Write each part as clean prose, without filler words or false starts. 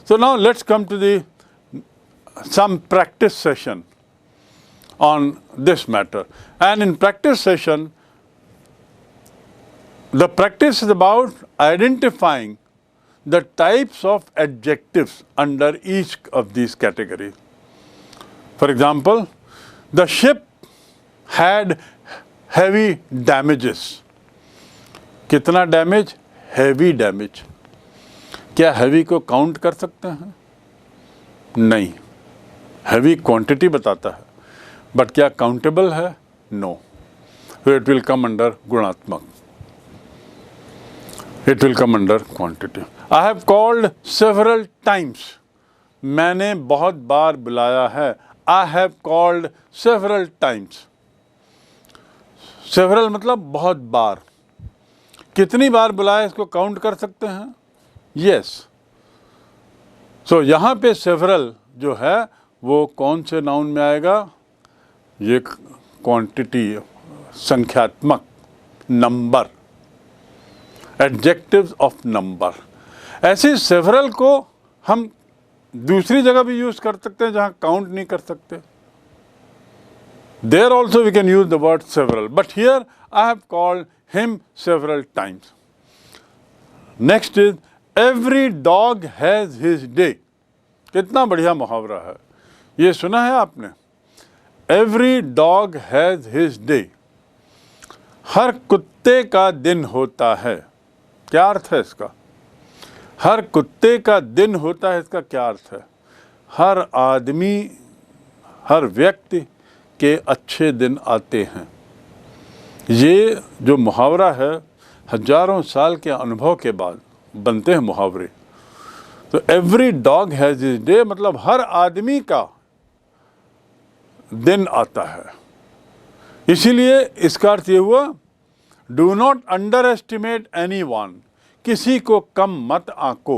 So now let's come to the some practice session on this matter. And in practice session, the practice is about identifying the types of adjectives under each of these categories. For example, the ship had heavy damages. कितना damage? Heavy damage. क्या heavy को count कर सकते हैं? नहीं. Heavy quantity बताता है, but क्या काउंटेबल है? No. So it will come under गुणात्मक. It will come under quantity. I have called several times. मैंने बहुत बार बुलाया है. I have called several times. Several मतलब बहुत बार. कितनी बार बुलाया इसको काउंट कर सकते हैं? Yes. So यहाँ पे several जो है वो कौन से नाउन में आएगा? ये क्वांटिटी, संख्यात्मक, नंबर, एडजेक्टिव्स ऑफ नंबर. ऐसे सेवरल को हम दूसरी जगह भी यूज कर सकते हैं जहां काउंट नहीं कर सकते. There also we can use the word several, but here I have called him several times. Next is every dog has his day. कितना बढ़िया मुहावरा है. ये सुना है आपने? Every dog has his day. हर कुत्ते का दिन होता है. क्या अर्थ है इसका? हर कुत्ते का दिन होता है, इसका क्या अर्थ है? हर आदमी, हर व्यक्ति के अच्छे दिन आते हैं. ये जो मुहावरा है हजारों साल के अनुभव के बाद बनते हैं मुहावरे. तो every dog has his day मतलब हर आदमी का दिन आता है. इसीलिए इसका अर्थ ये हुआ, do not under estimate any one. किसी को कम मत आंको.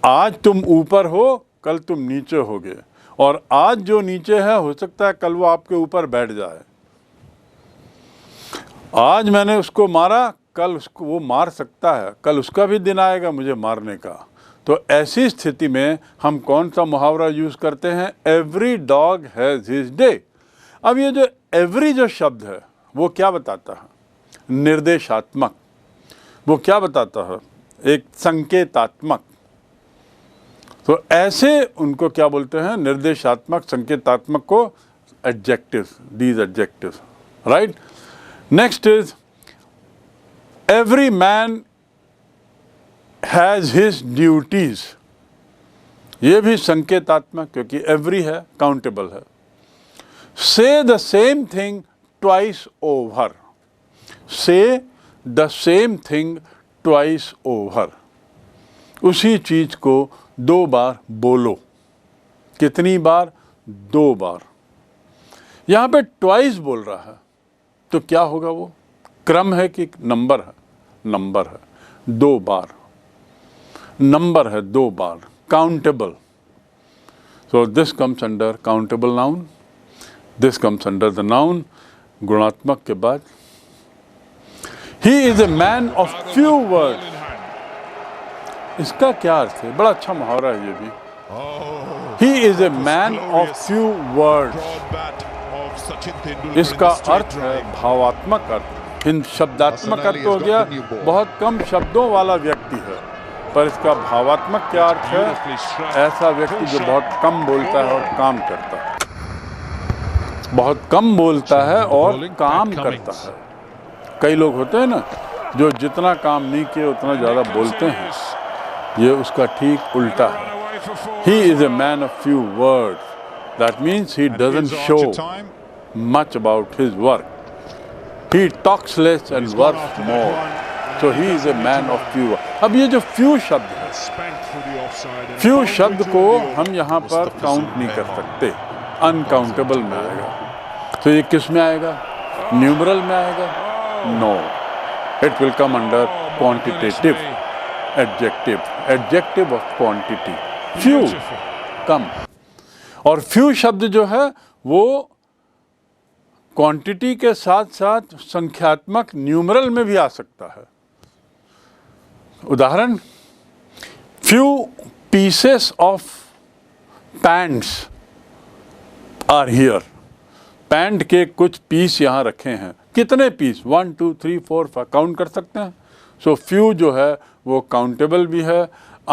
आज तुम ऊपर हो, कल तुम नीचे होगे, और आज जो नीचे है हो सकता है कल वो आपके ऊपर बैठ जाए. आज मैंने उसको मारा, कल उसको वो मार सकता है, कल उसका भी दिन आएगा मुझे मारने का. तो ऐसी स्थिति में हम कौन सा मुहावरा यूज करते हैं? Every dog has his day. अब ये जो एवरी जो शब्द है वो क्या बताता है? निर्देशात्मक. वो क्या बताता है? एक संकेतात्मक. तो ऐसे उनको क्या बोलते हैं? निर्देशात्मक, संकेतात्मक को adjectives. These adjectives, right. Next is every man has his duties. ये भी संकेतात्मक, क्योंकि एवरी है, काउंटेबल है. Say the same thing twice over. Say the same thing twice over. उसी चीज को दो बार बोलो. कितनी बार? दो बार. यहाँ पे ट्वाइस बोल रहा है तो क्या होगा? वो क्रम है कि नंबर है? नंबर है. दो बार. नंबर है, दो बार. Countable. So this comes under countable noun. This comes under the noun. गुणात्मक के बाद He is a man of few words. इसका क्या अर्थ है? बड़ा अच्छा मुहावरा है ये भी. He is a man of few words. इसका अर्थ है भावात्मक अर्थ. हिंद शब्दात्मक अर्थ हो गया, बहुत कम शब्दों वाला व्यक्ति है. पर इसका भावात्मक क्या अर्थ है? ऐसा व्यक्ति जो बहुत कम बोलता है और काम करता है. बहुत कम बोलता है और काम करता है. कई लोग होते हैं ना जो जितना काम नहीं किए उतना ज़्यादा बोलते हैं. ये उसका ठीक उल्टा है. He is a man of few words. That means he doesn't show much about his work. He talks less and works more. So he is a man of few words. अब ये जो few शब्द है, few शब्द को हम यहाँ पर काउंट नहीं कर सकते. अनकाउंटेबल में आएगा. तो ये किस में आएगा? न्यूमरल में आएगा? No, it will come under quantitative adjective. Adjective of quantity. Few, कम. और few शब्द जो है वो क्वांटिटी के साथ साथ संख्यात्मक न्यूमरल में भी आ सकता है. उदाहरण, few pieces of pants are here. Pant के कुछ पीस यहाँ रखे हैं. कितने पीस? 1 2 3 4 5 काउंट कर सकते हैं. सो फ्यू जो है वो काउंटेबल भी है,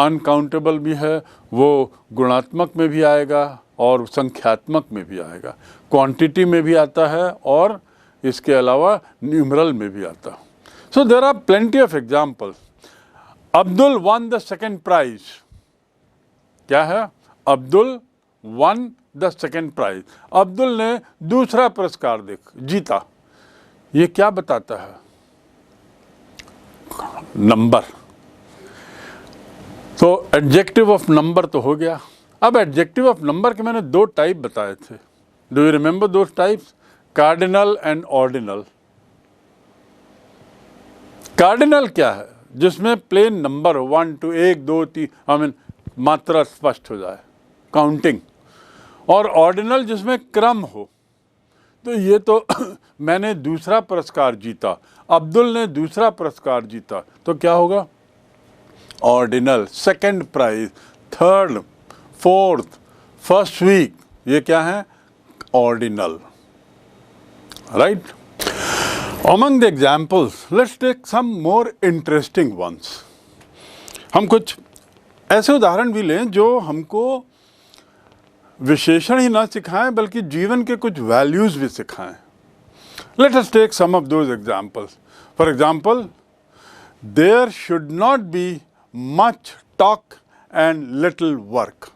अनकाउंटेबल भी है, वो गुणात्मक में भी आएगा और संख्यात्मक में भी आएगा, क्वांटिटी में भी आता है और इसके अलावा न्यूमरल में भी आता है. So there are plenty of examples. Abdul won the second prize. क्या है? Abdul won the second prize. Abdul ने दूसरा पुरस्कार जीता. ये क्या बताता है? नंबर. तो एडजेक्टिव ऑफ नंबर तो हो गया. अब एडजेक्टिव ऑफ नंबर के मैंने 2 टाइप बताए थे. Do you remember those types? Cardinal and ordinal. Cardinal क्या है? जिसमें प्लेन नंबर हो, 1 2 1 2 3, मात्रा स्पष्ट हो जाए, काउंटिंग. और ऑर्डिनल जिसमें क्रम हो. तो ये तो मैंने दूसरा पुरस्कार जीता, अब्दुल ने दूसरा पुरस्कार जीता, तो क्या होगा? Ordinal. Second prize, third, fourth, first week, ये क्या है? Ordinal. Right. Among the examples, let's take some more interesting ones. हम कुछ ऐसे उदाहरण भी लें जो हमको विशेषण ही ना सिखाएं बल्कि जीवन के कुछ वैल्यूज भी सिखाएं. Let us take some of those examples. For example, there should not be much talk and little work.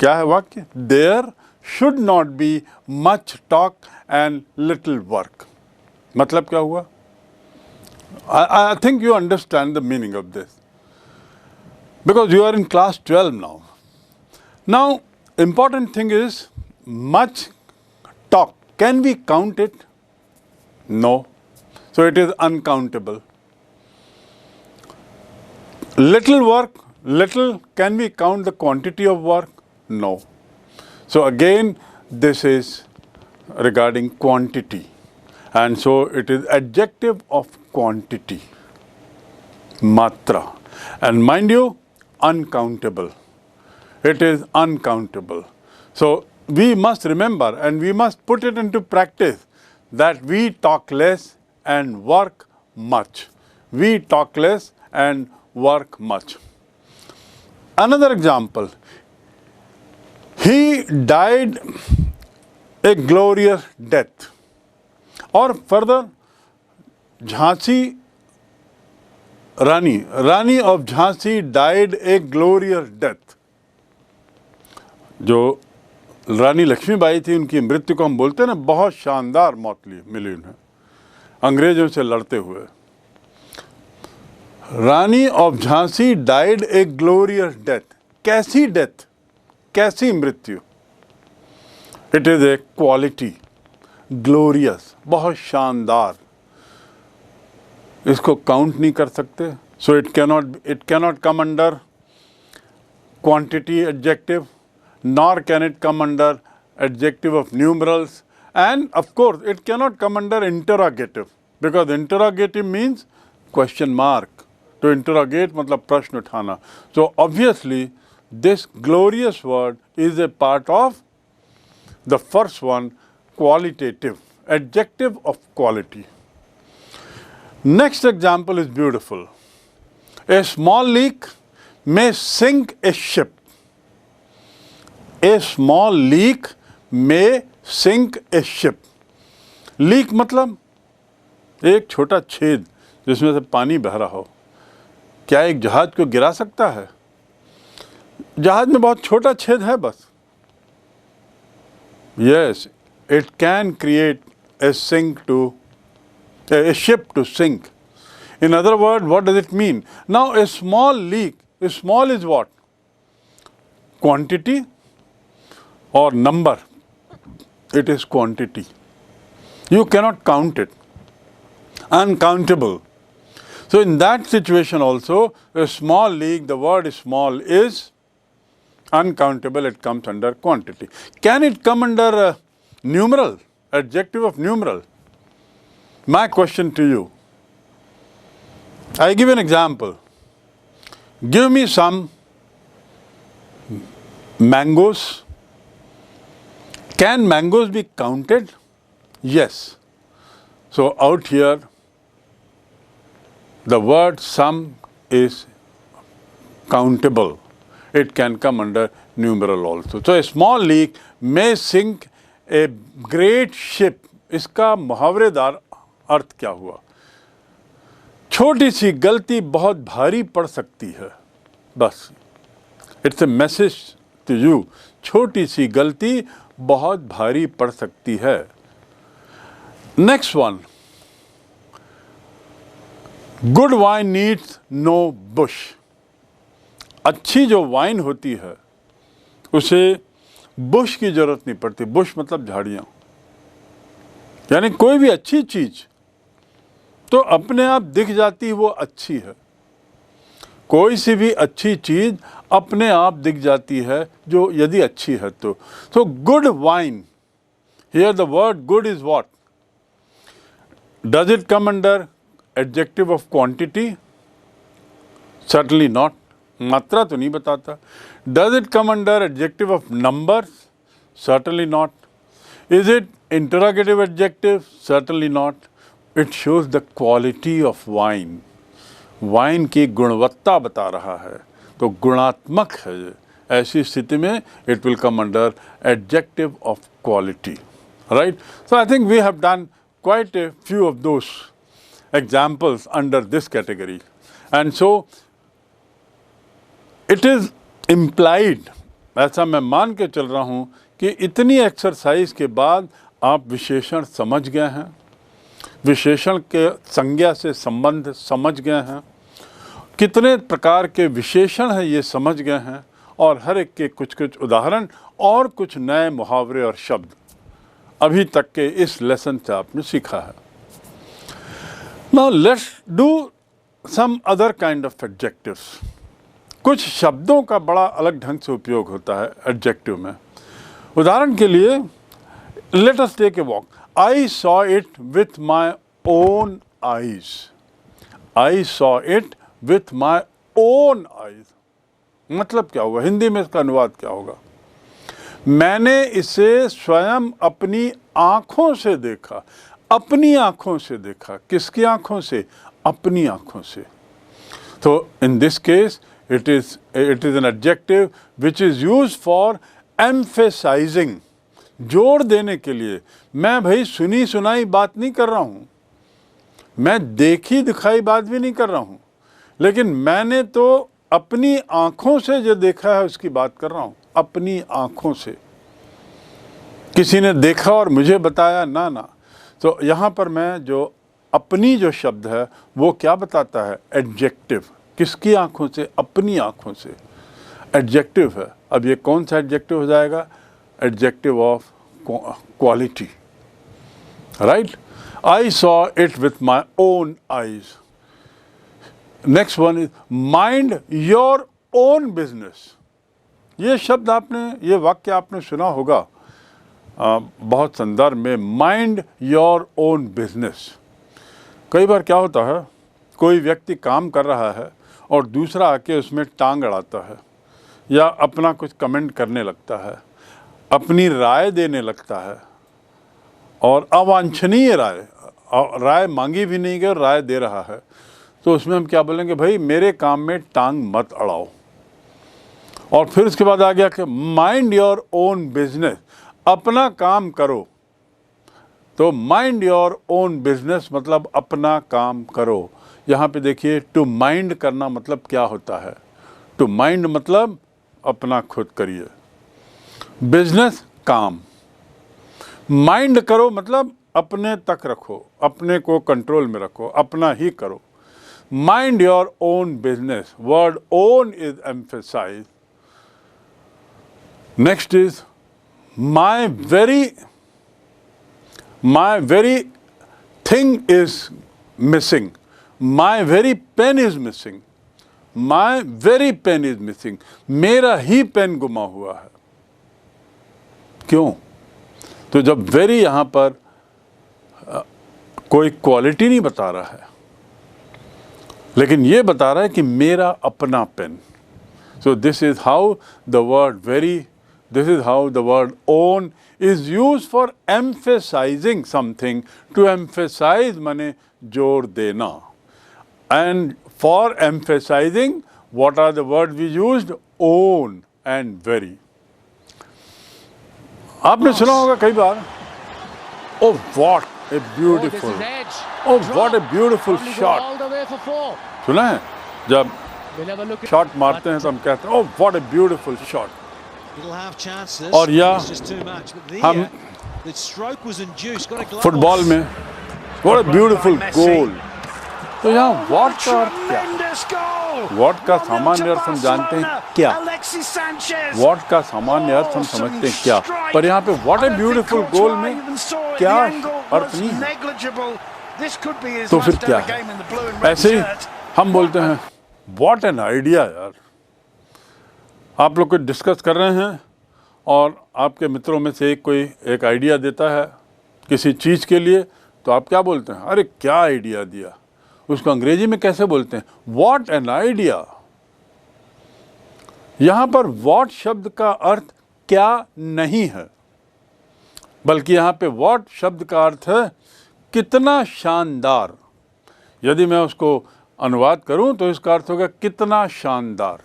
क्या है वाक्य? There should not be much talk and little work. मतलब क्या हुआ? I think you understand the meaning of this because you are in class 12 now. Now, important thing is much talk. Can we count it? No. So it is uncountable. Little work, little, can we count the quantity of work? No. So again, this is regarding quantity, and so it is adjective of quantity, matra, and mind you, uncountable. It is uncountable. So we must remember and we must put it into practice that we talk less and work much. We talk less and work much. Another example. He died a glorious death. और further, Jhansi Rani of Jhansi died a glorious death. जो रानी लक्ष्मीबाई थी, उनकी मृत्यु को हम बोलते हैं ना, बहुत शानदार मौत मिली उन्हें अंग्रेजों से लड़ते हुए. Rani of Jhansi died a glorious death. कैसी डेथ? कैसी मृत्यु? It is a quality, glorious, बहुत शानदार. इसको काउंट नहीं कर सकते. So it cannot come under quantity adjective, nor can it come under adjective of numerals, and of course it cannot come under interrogative because interrogative means question mark. To interrogate मतलब प्रश्न उठाना. So obviously this glorious word is a part of the first one, qualitative, adjective of quality. Next example is beautiful. A small leak may sink a ship. A small leak may sink a ship. Leak मतलब एक छोटा छेद जिसमें से पानी बह रहा हो. क्या एक जहाज को गिरा सकता है? जहाज में बहुत छोटा छेद है बस. Yes, it can create a ship to sink. In other words, what does it mean? Now a small leak, small is what? Quantity or number? It is quantity. You cannot count it. Uncountable. So in that situation also, a small leak, the word small is uncountable, it comes under quantity. Can it come under numeral, adjective of numeral? My question to you, I give an example. Give me some mangoes. Can mangoes be counted? Yes. So out here, the word some is countable. It can come under numeral also. So a small leak may sink a great ship. इसका मुहावरेदार अर्थ क्या हुआ? छोटी सी गलती बहुत भारी पड़ सकती है. बस, it's a message to you. छोटी सी गलती बहुत भारी पड़ सकती है. Next one, good wine needs no bush. अच्छी जो वाइन होती है उसे बुश की जरूरत नहीं पड़ती. बुश मतलब झाड़ियां. यानी कोई भी अच्छी चीज तो अपने आप दिख जाती, वो अच्छी है. कोई सी भी अच्छी चीज अपने आप दिख जाती है जो यदि अच्छी है तो. So good wine, here the word good is what? Does it come under adjective of quantity? Certainly not. मात्रा तो नहीं बताता. Does it come under adjective of numbers? Certainly not. Is it interrogative adjective? Certainly not. It shows the quality of wine. Wine की गुणवत्ता बता रहा है, तो गुणात्मक है ये. ऐसी स्थिति में it will come under adjective of quality. Right? So I think we have done quite a few of those examples under this category. And so it is implied, ऐसा मैं मान के चल रहा हूँ कि इतनी एक्सरसाइज के बाद आप विशेषण समझ गए हैं, विशेषण के संज्ञा से संबंध समझ गए हैं, कितने प्रकार के विशेषण हैं ये समझ गए हैं, और हर एक के कुछ कुछ उदाहरण और कुछ नए मुहावरे और शब्द अभी तक के इस लेसन से आपने सीखा है. Now let's do some other kind of adjectives. कुछ शब्दों का बड़ा अलग ढंग से उपयोग होता है एडजेक्टिव में. उदाहरण के लिए, let us take a walk. I saw it with my own eyes. I saw it with my own eyes. मतलब क्या होगा? हिंदी में इसका अनुवाद क्या होगा? मैंने इसे स्वयं अपनी आँखों से देखा. अपनी आँखों से देखा. किसकी आँखों से? अपनी आँखों से. So in this case, it is an adjective which is used for emphasizing. जोर देने के लिए. मैं भाई सुनी सुनाई बात नहीं कर रहा हूँ, मैं देखी दिखाई बात भी नहीं कर रहा हूँ, लेकिन मैंने तो अपनी आँखों से जो देखा है उसकी बात कर रहा हूँ. अपनी आँखों से. किसी ने देखा और मुझे बताया ना ना. तो यहाँ पर मैं जो अपनी जो शब्द है वो क्या बताता है? एडजेक्टिव. किसकी आँखों से? अपनी आँखों से. एडजेक्टिव है. अब ये कौन सा एडजेक्टिव हो जाएगा? Adjective of quality. Right? I saw it with my own eyes. Next one is mind your own business. ये शब्द आपने, ये वाक्य आपने सुना होगा बहुत संदर्भ में. mind your own business. कई बार क्या होता है, कोई व्यक्ति काम कर रहा है और दूसरा आके उसमें टांग अड़ाता है या अपना कुछ कमेंट करने लगता है, अपनी राय देने लगता है, और अवांछनीय राय मांगी भी नहीं गई और राय दे रहा है. तो उसमें हम क्या बोलेंगे? भाई मेरे काम में टांग मत अड़ाओ. और फिर उसके बाद आ गया कि माइंड योर ओन बिजनेस. अपना काम करो. तो माइंड योर ओन बिजनेस मतलब अपना काम करो. यहाँ पे देखिए, टू माइंड करना मतलब क्या होता है? टू माइंड मतलब अपना खुद करिए. बिजनेस काम. माइंड करो मतलब अपने तक रखो, अपने को कंट्रोल में रखो, अपना ही करो. Mind your own business. Word own is emphasize. Next is my very thing is missing. My very pen is missing. My very pen is missing. मेरा ही पेन गुमा हुआ है. क्यों? तो जब वेरी यहाँ पर कोई क्वालिटी नहीं बता रहा है, लेकिन ये बता रहा है कि मेरा अपना pen. So this is how the word very, this is how the word own is used for emphasizing something. To emphasize माने जोर देना. And for emphasizing, what are the words we used? Own and very. आपने सुना होगा कई बार, oh what a beautiful, oh what a beautiful shot. सुना है? जब शॉट मारते हैं तो हम कहते हैं oh what a beautiful shot. और या हम फुटबॉल में what a beautiful goal. तो यहाँ what का अर्थ क्या? what का सामान्य अर्थ हम जानते हैं क्या? what का सामान्य अर्थ हम समझते हैं क्या? पर यहाँ पे what a beautiful goal में क्या अर्थ नहीं है? तो फिर क्या है? ऐसे ही हम बोलते हैं what an idea यार. आप लोग कुछ डिस्कस कर रहे हैं और आपके मित्रों में से कोई एक आइडिया देता है किसी चीज़ के लिए, तो आप क्या बोलते हैं? अरे क्या आइडिया दिया. उसको अंग्रेजी में कैसे बोलते हैं? What an idea. यहाँ पर what शब्द का अर्थ क्या नहीं है, बल्कि यहाँ पे what शब्द का अर्थ है कितना शानदार. यदि मैं उसको अनुवाद करूँ तो इसका अर्थ होगा कितना शानदार.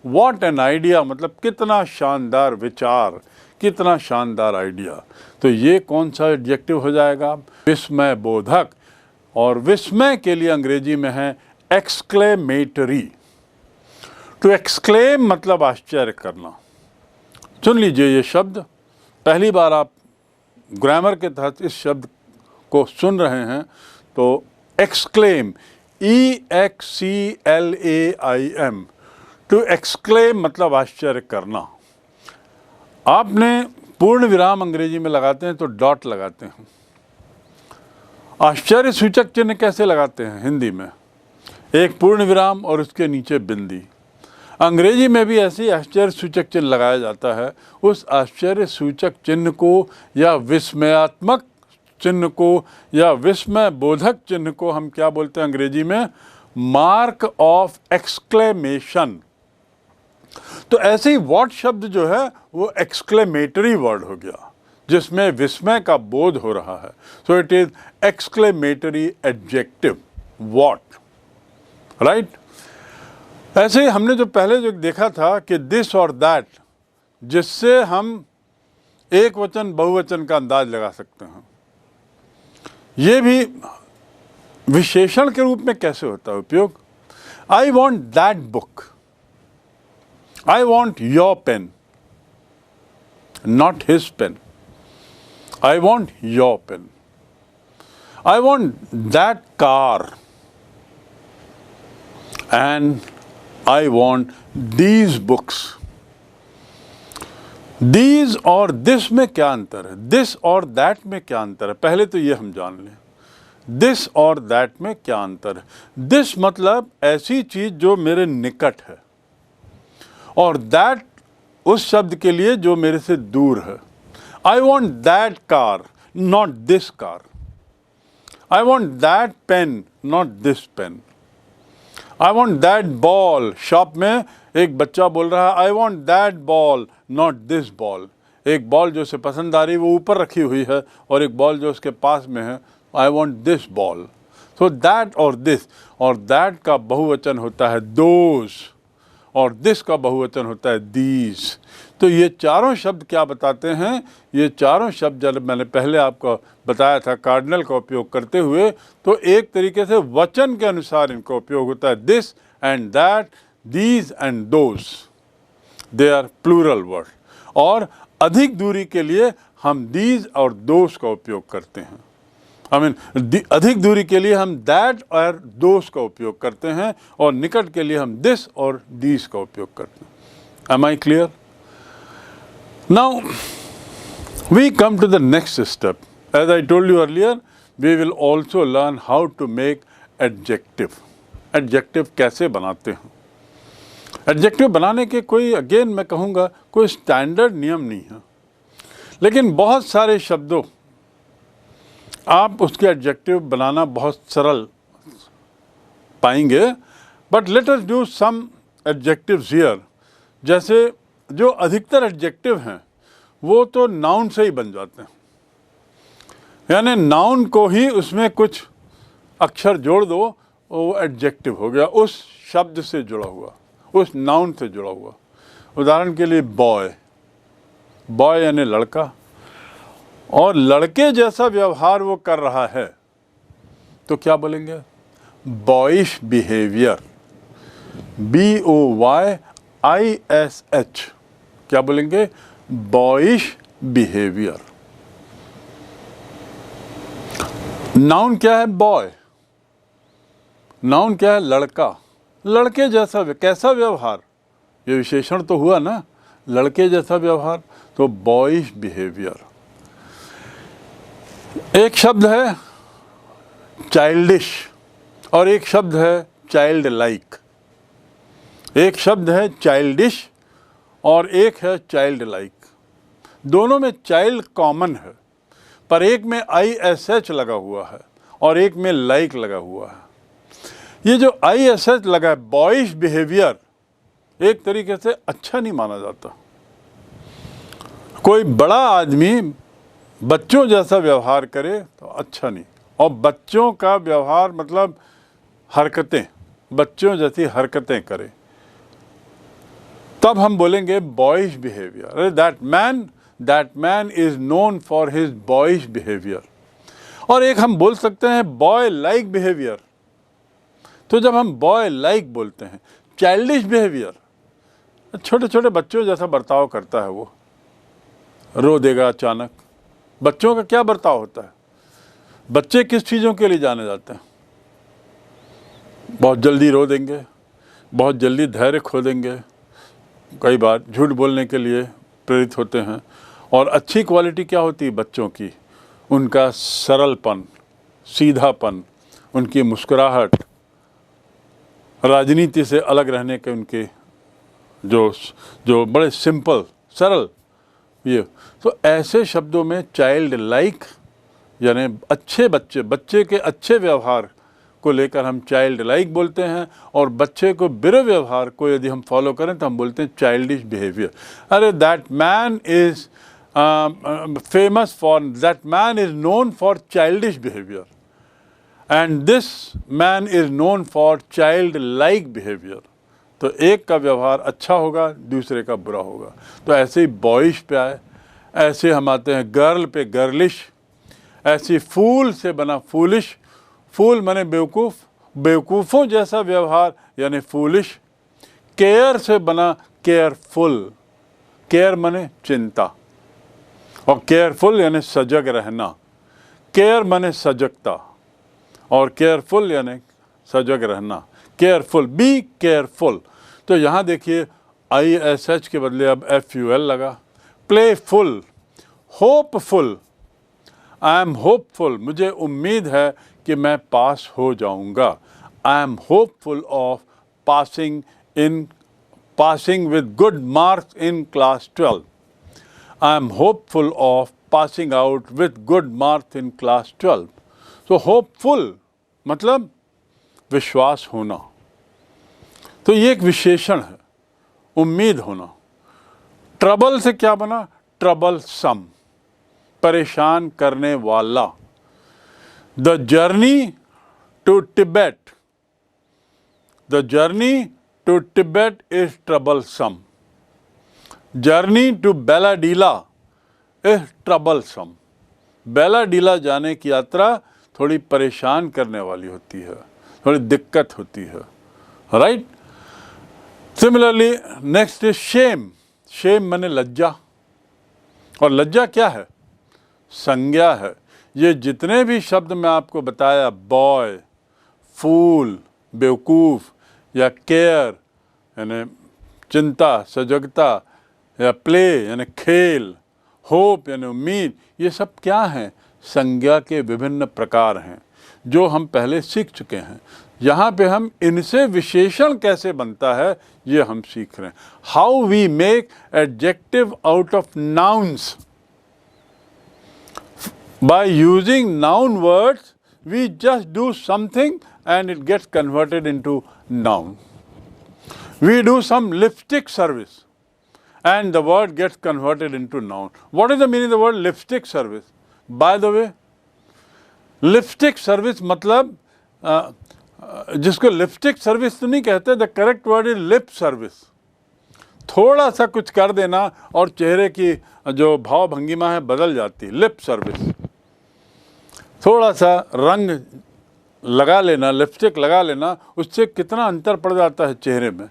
What an idea मतलब कितना शानदार विचार, कितना शानदार आइडिया. तो ये कौन सा एडजेक्टिव हो जाएगा? विस्मय बोधक. और विस्मय के लिए अंग्रेजी में है एक्सक्लेमेटरी. टू एक्सक्लेम मतलब आश्चर्य करना. सुन लीजिए ये शब्द, पहली बार आप ग्रामर के तहत इस शब्द को सुन रहे हैं तो एक्सक्लेम, EXCLAIM, टू एक्सक्लेम मतलब आश्चर्य करना. आपने पूर्ण विराम अंग्रेजी में लगाते हैं तो डॉट लगाते हैं. आश्चर्य सूचक चिन्ह कैसे लगाते हैं हिंदी में? एक पूर्ण विराम और उसके नीचे बिंदी. अंग्रेजी में भी ऐसे ही आश्चर्य सूचक चिन्ह लगाया जाता है. उस आश्चर्य सूचक चिन्ह को या विस्मयात्मक चिन्ह को या विस्मय बोधक चिन्ह को हम क्या बोलते हैं अंग्रेजी में? Mark of exclamation. तो ऐसे ही व्हाट शब्द जो है वो एक्सक्लेमेटरी वर्ड हो गया, जिसमें विस्मय का बोध हो रहा है. So it is exclamatory adjective what. Right. ऐसे ही हमने जो पहले जो देखा था कि दिस और दैट, जिससे हम एक वचन बहुवचन का अंदाज लगा सकते हैं, ये भी विशेषण के रूप में कैसे होता है उपयोग? I want that book, I want your pen, not his pen. I want your pen. I want that car. And I want these books. These और this में क्या अंतर है? This और that में क्या अंतर है? पहले तो ये हम जान लें. This और that में क्या अंतर है? This मतलब ऐसी चीज़ जो मेरे निकट है, और that उस शब्द के लिए जो मेरे से दूर है. I want that car, not this car. I want that pen, not this pen. I want that ball. Shop में एक बच्चा बोल रहा है I want that ball, not this ball. एक बॉल जो उसे पसंद आ रही है वो ऊपर रखी हुई है, और एक बॉल जो उसके पास में है I want this ball. So that और this, और that का बहुवचन होता है those, और this का बहुवचन होता है these. तो ये चारों शब्द क्या बताते हैं? ये चारों शब्द जब मैंने पहले आपको बताया था कार्डिनल का उपयोग करते हुए, तो एक तरीके से वचन के अनुसार इनका उपयोग होता है. This and that, these and those, they are plural word. और अधिक दूरी के लिए हम दीज और दोज का उपयोग करते हैं. अधिक दूरी के लिए हम दैट और दोज का उपयोग करते हैं, और निकट के लिए हम दिस और दीज का उपयोग करते हैं. Am I clear? Now, we come to the next step. As I told you earlier, we will also learn how to make adjective. Adjective कैसे बनाते हैं? Adjective बनाने के कोई, अगेन मैं कहूँगा, कोई स्टैंडर्ड नियम नहीं है, लेकिन बहुत सारे शब्दों आप उसके adjective बनाना बहुत सरल पाएंगे. But let us do some adjectives here जैसे जो अधिकतर एडजेक्टिव हैं वो तो नाउन से ही बन जाते हैं, यानी नाउन को ही उसमें कुछ अक्षर जोड़ दो, वो एडजेक्टिव हो गया, उस शब्द से जुड़ा हुआ, उस नाउन से जुड़ा हुआ। उदाहरण के लिए बॉय, बॉय यानी लड़का, और लड़के जैसा व्यवहार वो कर रहा है तो क्या बोलेंगे? बॉयिश बिहेवियर, BOYISH, क्या बोलेंगे? Boyish behaviour. नाउन क्या है? बॉय। नाउन क्या है? लड़का। लड़के जैसा कैसा व्यवहार, ये विशेषण तो हुआ ना, लड़के जैसा व्यवहार, तो बॉयिश बिहेवियर। एक शब्द है चाइल्डिश और एक शब्द है चाइल्ड लाइक। एक शब्द है चाइल्डिश और एक है चाइल्ड लाइक। दोनों में चाइल्ड कॉमन है, पर एक में ISH लगा हुआ है और एक में लाइक लगा हुआ है। ये जो ISH लगा है, बॉयिश बिहेवियर, एक तरीके से अच्छा नहीं माना जाता। कोई बड़ा आदमी बच्चों जैसा व्यवहार करे तो अच्छा नहीं, और बच्चों का व्यवहार मतलब हरकतें, बच्चों जैसी हरकतें करे, तब हम बोलेंगे बॉयिश बिहेवियर। अरे that man is known for his boyish behaviour. और एक हम बोल सकते हैं बॉय लाइक बिहेवियर। तो जब हम बॉय लाइक बोलते हैं, चाइल्डिश बिहेवियर, छोटे छोटे बच्चों जैसा बर्ताव करता है, वो रो देगा अचानक। बच्चों का क्या बर्ताव होता है? बच्चे किस चीज़ों के लिए जाने जाते हैं? बहुत जल्दी रो देंगे, बहुत जल्दी धैर्य खो देंगे, कई बार झूठ बोलने के लिए प्रेरित होते हैं। और अच्छी क्वालिटी क्या होती है बच्चों की? उनका सरलपन, सीधापन, उनकी मुस्कुराहट, राजनीति से अलग रहने के उनके जो बड़े सिंपल सरल, ये तो ऐसे शब्दों में चाइल्ड लाइक यानी अच्छे बच्चे, बच्चे के अच्छे व्यवहार को लेकर हम चाइल्ड लाइक बोलते हैं, और बच्चे को बुरे व्यवहार को यदि हम फॉलो करें तो हम बोलते हैं चाइल्डिश बिहेवियर। अरे that man is famous for, that man is known for childish behaviour and this man is known for child like behaviour. तो एक का व्यवहार अच्छा होगा, दूसरे का बुरा होगा। तो ऐसे ही बॉयिश पे आए, ऐसे हम आते हैं गर्ल पे गर्लिश, ऐसी फूल से बना फूलिश, फूल माने बेवकूफ़, बेवकूफ़ों जैसा व्यवहार यानी फूलिश। केयर से बना केयरफुल, केयर माने चिंता, और केयरफुल यानी सजग रहना। केयर माने सजगता और केयरफुल यानी सजग रहना। Careful, be careful. तो यहाँ देखिए ISH के बदले अब FUL लगा। Playful, hopeful, I am hopeful, मुझे उम्मीद है कि मैं पास हो जाऊंगा। I am hopeful of passing with good marks in class 12। I am hopeful of passing out with good marks in class 12। तो होपफुल मतलब विश्वास होना। तो ये एक विशेषण है, उम्मीद होना। ट्रबल से क्या बना? ट्रबल सम, परेशान करने वाला। The journey to Tibet, the journey to Tibet is troublesome. Journey to Bailadila is troublesome. Bailadila जाने की यात्रा थोड़ी परेशान करने वाली होती है, थोड़ी दिक्कत होती है, right. Similarly next is shame. Shame माने लज्जा, और लज्जा क्या है? संज्ञा है। ये जितने भी शब्द मैं आपको बताया, बॉय, फूल, बेवकूफ़, या केयर यानी चिंता, सजगता, या प्ले यानी खेल, होप यानी उम्मीद, ये सब क्या हैं? संज्ञा के विभिन्न प्रकार हैं जो हम पहले सीख चुके हैं। यहाँ पे हम इनसे विशेषण कैसे बनता है ये हम सीख रहे हैं। How we make adjective out of nouns. By using noun words, we just do something and it gets converted into noun. We do some lipstick service. and the word gets converted into noun. What is the meaning of the word lipstick service? By the way, lipstick service मतलब जिसको lipstick service तो नहीं कहते, the correct word is lip service. थोड़ा सा कुछ कर देना और चेहरे की जो भाव भंगिमा है बदल जाती, लिप सर्विस। थोड़ा सा रंग लगा लेना, लिपस्टिक लगा लेना, उससे कितना अंतर पड़ जाता है चेहरे में।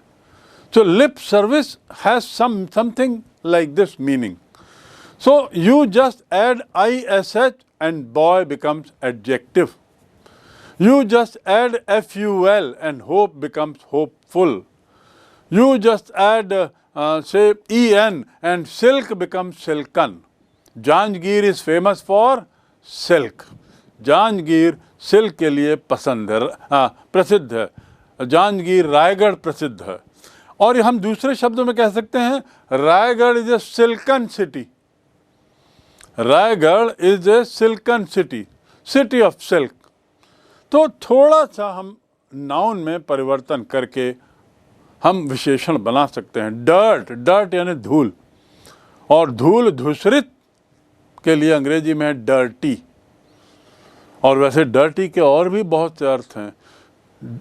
So lip service has something like this meaning. So you just add ISH and boy becomes adjective. You just add FUL and hope becomes hopeful. You just add say EN and silk becomes silken. Janjgir is famous for silk. Janjgir silk के लिए पसंद है, प्रसिद्ध है। जांजगीर रायगढ़ प्रसिद्ध है। और हम दूसरे शब्दों में कह सकते हैं Raigarh is a silken city. Raigarh is a silken city, city of silk. तो थोड़ा सा हम नाउन में परिवर्तन करके हम विशेषण बना सकते हैं। डर्ट, डर्ट यानी धूल, और धूल धूसरित के लिए अंग्रेजी में है डर्टी। और वैसे डर्टी के और भी बहुत से अर्थ हैं।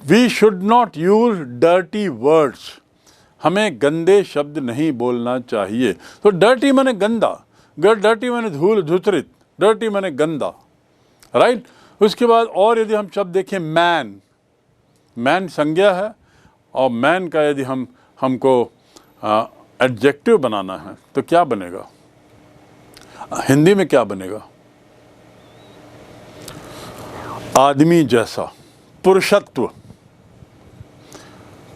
We should not use dirty words, हमें गंदे शब्द नहीं बोलना चाहिए। तो डर्टी माने गंदा, डर्टी माने धूल धूसरित, डर्टी माने गंदा, राइट। उसके बाद और यदि हम शब्द देखें मैन, मैन संज्ञा है, और मैन का यदि हमको एडजेक्टिव बनाना है तो क्या बनेगा, हिंदी में क्या बनेगा? आदमी जैसा, पुरुषत्व,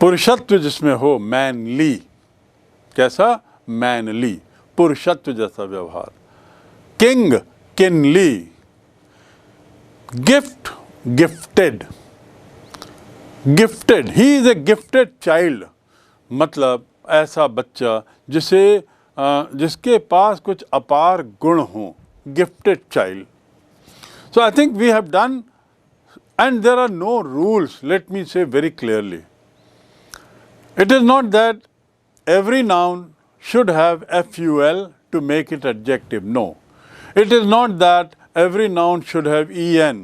पुरुषत्व जिसमें हो, मैनली। कैसा? मैनली, पुरुषत्व जैसा व्यवहार। King, Kinley. Gift, gifted, gifted, he is a gifted child, मतलब ऐसा बच्चा जिसके पास कुछ अपार गुण हो, gifted child. So I think we have done, and there are no rules, let me say very clearly. It is not that every noun should have FUL to make it adjective, no. It is not that every noun should have EN.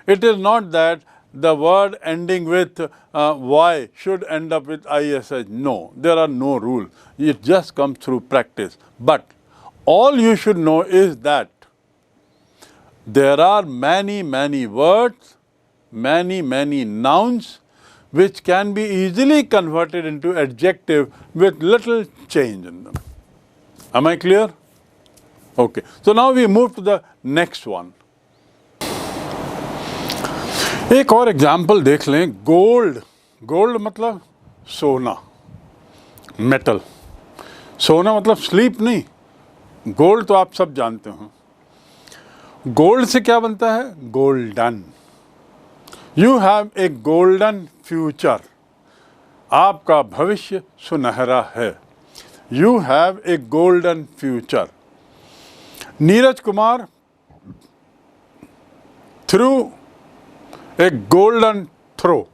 It is not that the word ending with Y should end up with ISH, no. There are no rules. It just comes through practice. But all you should know is that there are many, many words, many, many nouns which can be easily converted into adjective with little change in them. Am I clear? Okay. So now we move to the next one. एक और example देख लें, gold. Gold मतलब सोना, metal. सोना मतलब sleep नहीं, gold तो आप सब जानते हो। गोल्ड से क्या बनता है? Golden. You have a golden future, आपका भविष्य सुनहरा है। You have a golden future. Neeraj Kumar threw a golden throw,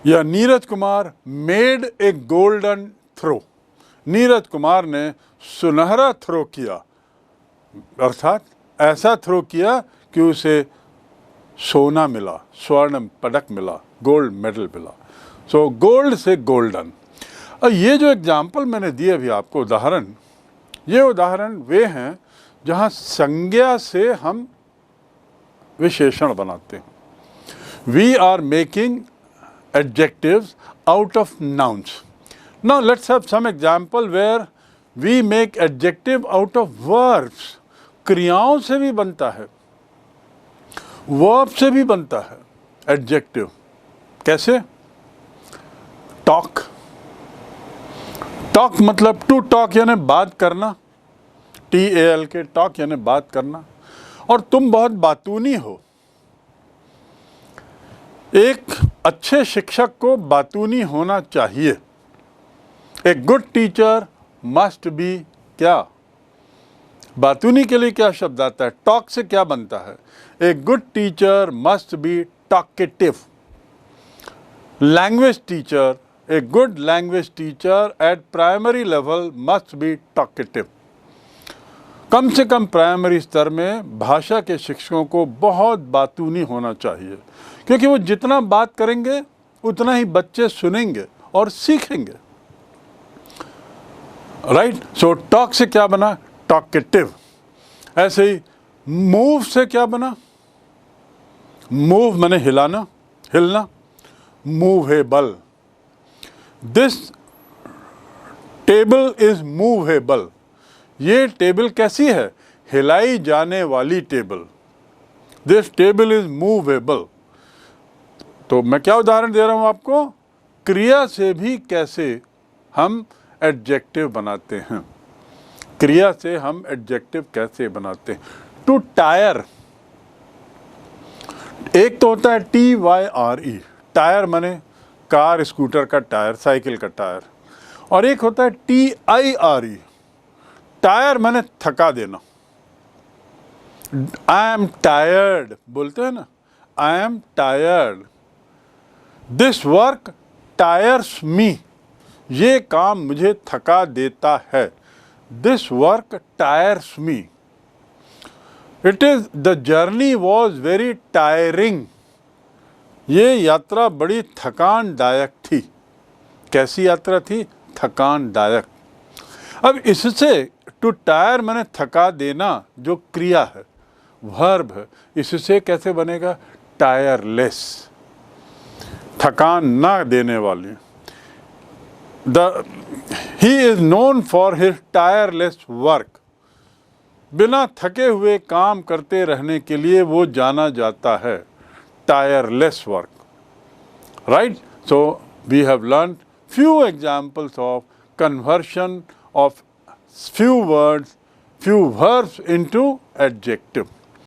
या Neeraj Kumar made a golden throw. Neeraj Kumar ने सुनहरा थ्रो किया, अर्थात ऐसा थ्रो किया कि उसे सोना मिला, स्वर्ण पदक मिला, गोल्ड मेडल मिला। सो गोल्ड से गोल्डन। और ये जो एग्जाम्पल मैंने दिए अभी आपको उदाहरण, ये उदाहरण वे हैं जहाँ संज्ञा से हम विशेषण बनाते हैं। We are making adjectives out of nouns. Now let's have some example where we make adjective out of verbs. क्रियाओं से भी बनता है, वर्ब से भी बनता है एडजेक्टिव। कैसे? टॉक। टॉक मतलब टू टॉक यानी बात करना, TALK, टॉक यानी बात करना। और तुम बहुत बातूनी हो। एक अच्छे शिक्षक को बातूनी होना चाहिए। A good teacher must be क्या? बातूनी के लिए क्या शब्द आता है? टॉक से क्या बनता है? A good teacher must be talkative. Language teacher A good language teacher at primary level must be talkative. कम से कम प्राइमरी स्तर में भाषा के शिक्षकों को बहुत बातूनी होना चाहिए, क्योंकि वो जितना बात करेंगे उतना ही बच्चे सुनेंगे और सीखेंगे। राइट? सो टॉक से क्या बना? टॉकेटिव। ऐसे ही मूव से क्या बना? मूव माने हिलाना, हिलना। Movable. This table is movable. ये टेबल कैसी है? हिलाई जाने वाली table. This table is movable. तो मैं क्या उदाहरण दे रहा हूं आपको? क्रिया से भी कैसे हम एडजेक्टिव बनाते हैं। क्रिया से हम एडजेक्टिव कैसे बनाते हैं? टू टायर, एक तो होता है TYRE, टायर माने कार स्कूटर का टायर, साइकिल का टायर, और एक होता है TIRE, टायर माने थका देना। आई एम टायर्ड बोलते हैं ना, I am tired. This work tires me, ये काम मुझे थका देता है। This work tires me. It is the journey was very tiring, ये यात्रा बड़ी थकानदायक थी। कैसी यात्रा थी? थकानदायक। अब इससे टू टायर माने थका देना, जो क्रिया है, वर्ब है, इससे कैसे बनेगा? टायरलेस, थकान ना देने वाली। He is known for his tireless work, बिना थके हुए काम करते रहने के लिए वो जाना जाता है। Tireless work. Right? So we have learn few examples of conversion of few words, few verbs into adjective.